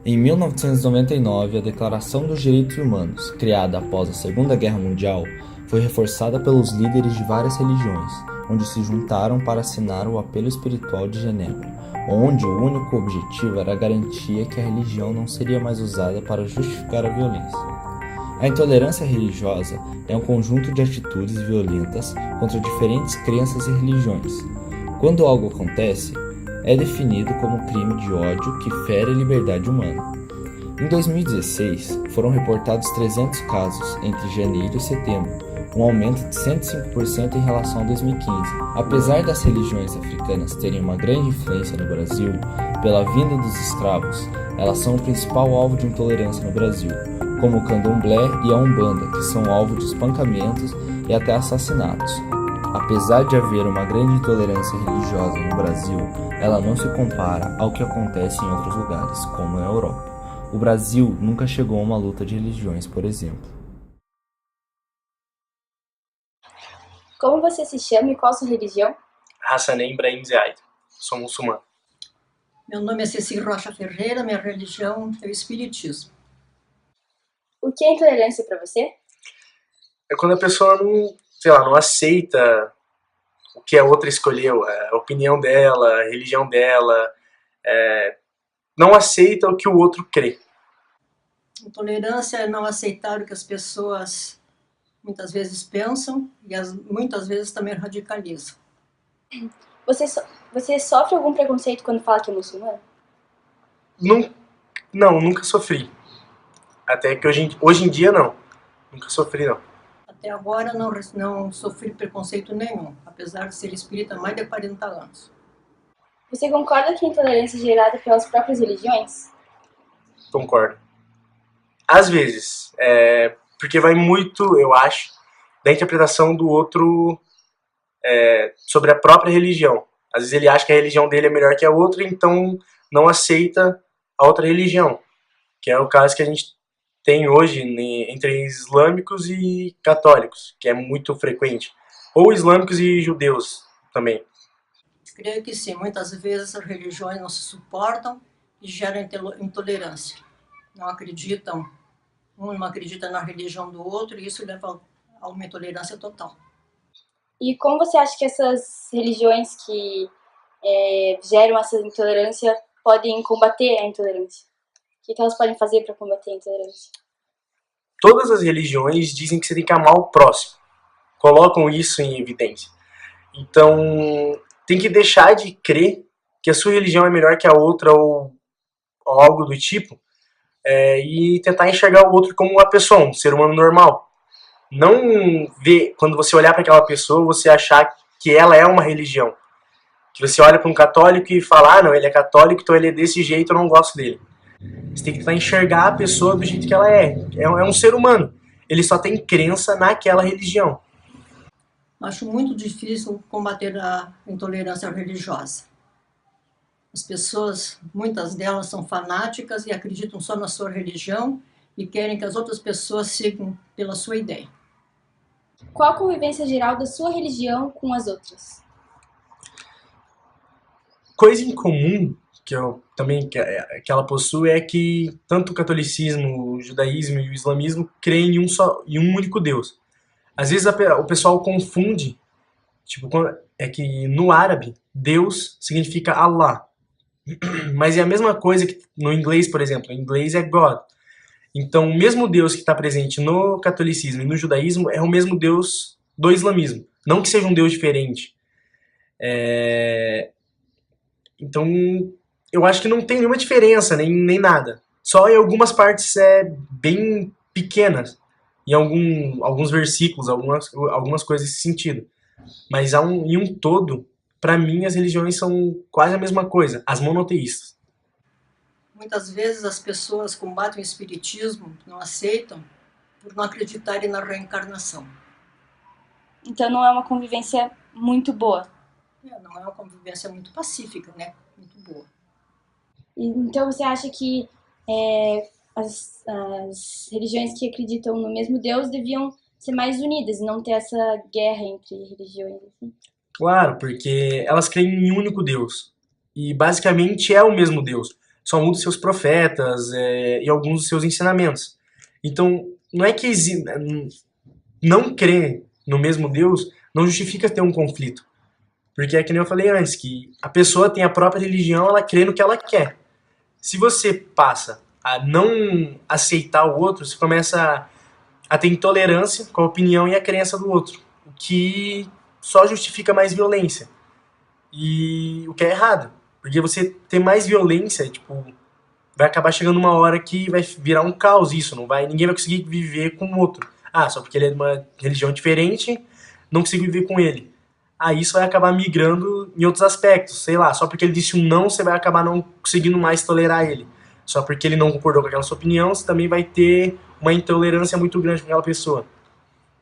Em 1999, a Declaração dos Direitos Humanos, criada após a Segunda Guerra Mundial, foi reforçada pelos líderes de várias religiões, onde se juntaram para assinar o Apelo Espiritual de Genebra, onde o único objetivo era a garantia que a religião não seria mais usada para justificar a violência. A intolerância religiosa é um conjunto de atitudes violentas contra diferentes crenças e religiões. Quando algo acontece, é definido como crime de ódio que fere a liberdade humana. Em 2016, foram reportados 300 casos entre janeiro e setembro, um aumento de 105% em relação a 2015. Apesar das religiões africanas terem uma grande influência no Brasil, pela vinda dos escravos, elas são o principal alvo de intolerância no Brasil, como o candomblé e a umbanda, que são alvo de espancamentos e até assassinatos. Apesar de haver uma grande intolerância religiosa no Brasil, ela não se compara ao que acontece em outros lugares, como na Europa. O Brasil nunca chegou a uma luta de religiões, por exemplo. Como você se chama e qual a sua religião? Hassanem Ibrahim Ziaid. Sou muçulmano. Meu nome é Ceci Rocha Ferreira, minha religião é o Espiritismo. O que é intolerância para você? É quando a pessoa não aceita o que a outra escolheu, a opinião dela, a religião dela, não aceita o que o outro crê. Intolerância é não aceitar o que as pessoas muitas vezes pensam e muitas vezes também radicalizam. Você sofre algum preconceito quando fala que é muçulmano? Não, nunca sofri. Até que hoje em dia não. Nunca sofri não. Até agora não sofri preconceito nenhum, apesar de ser espírita há mais de 40 anos. Você concorda que a intolerância é gerada pelas próprias religiões? Concordo. Às vezes. Porque vai muito, eu acho, da interpretação do outro sobre a própria religião. Às vezes ele acha que a religião dele é melhor que a outra, então não aceita a outra religião. Que é o caso que a gente tem hoje entre islâmicos e católicos, que é muito frequente. Ou islâmicos e judeus também. Creio que sim, muitas vezes as religiões não se suportam e geram intolerância. Não acreditam, um não acredita na religião do outro e isso leva a uma intolerância total. E como você acha que essas religiões que geram essa intolerância podem combater a intolerância? O que elas podem fazer para combater a intolerância? Todas as religiões dizem que você tem que amar o próximo. Colocam isso em evidência. Então, tem que deixar de crer que a sua religião é melhor que a outra ou algo do tipo e tentar enxergar o outro como uma pessoa, um ser humano normal. Não ver, quando você olhar para aquela pessoa, você achar que ela é uma religião. Que você olha para um católico e fala, não, ele é católico, então ele é desse jeito, eu não gosto dele. Você tem que tentar enxergar a pessoa do jeito que ela é. É um ser humano. Ele só tem crença naquela religião. Acho muito difícil combater a intolerância religiosa. As pessoas, muitas delas são fanáticas e acreditam só na sua religião e querem que as outras pessoas sigam pela sua ideia. Qual a convivência geral da sua religião com as outras? Coisa em comum que ela possui é que tanto o catolicismo, o judaísmo e o islamismo creem em um único Deus. Às vezes o pessoal confunde, é que no árabe Deus significa Allah, mas é a mesma coisa que no inglês, por exemplo. Em inglês é God. Então, o mesmo Deus que está presente no catolicismo e no judaísmo é o mesmo Deus do islamismo. Não que seja um Deus diferente. Então, eu acho que não tem nenhuma diferença, nem nada. Só em algumas partes bem pequenas. Em alguns versículos, algumas coisas nesse sentido. Mas em um todo, para mim, as religiões são quase a mesma coisa. As monoteístas. Muitas vezes as pessoas combatem o espiritismo, não aceitam, por não acreditarem na reencarnação. Então não é uma convivência muito boa. Não é uma convivência muito pacífica, né? Muito boa. Então você acha que as religiões que acreditam no mesmo Deus deviam ser mais unidas e não ter essa guerra entre religiões? Assim? Claro, porque elas creem em um único Deus. E basicamente é o mesmo Deus. só muda os seus profetas e alguns dos seus ensinamentos. Então, não é que não crer no mesmo Deus não justifica ter um conflito. Porque é que nem eu falei antes, que a pessoa tem a própria religião, ela crê no que ela quer. Se você passa a não aceitar o outro, você começa a ter intolerância com a opinião e a crença do outro, o que só justifica mais violência. E o que é errado, porque você ter mais violência, tipo, vai acabar chegando uma hora que vai virar um caos isso, ninguém vai conseguir viver com o outro. Ah, só porque ele é de uma religião diferente, não consigo viver com ele. Aí isso vai acabar migrando em outros aspectos, sei lá, só porque ele disse um não, você vai acabar não conseguindo mais tolerar ele. Só porque ele não concordou com aquela sua opinião, você também vai ter uma intolerância muito grande com aquela pessoa.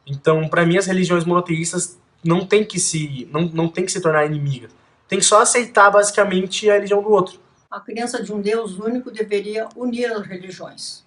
Então, para mim, as religiões monoteístas não tem que se tornar inimigas. Tem que só aceitar, basicamente, a religião do outro. A crença de um Deus único deveria unir as religiões.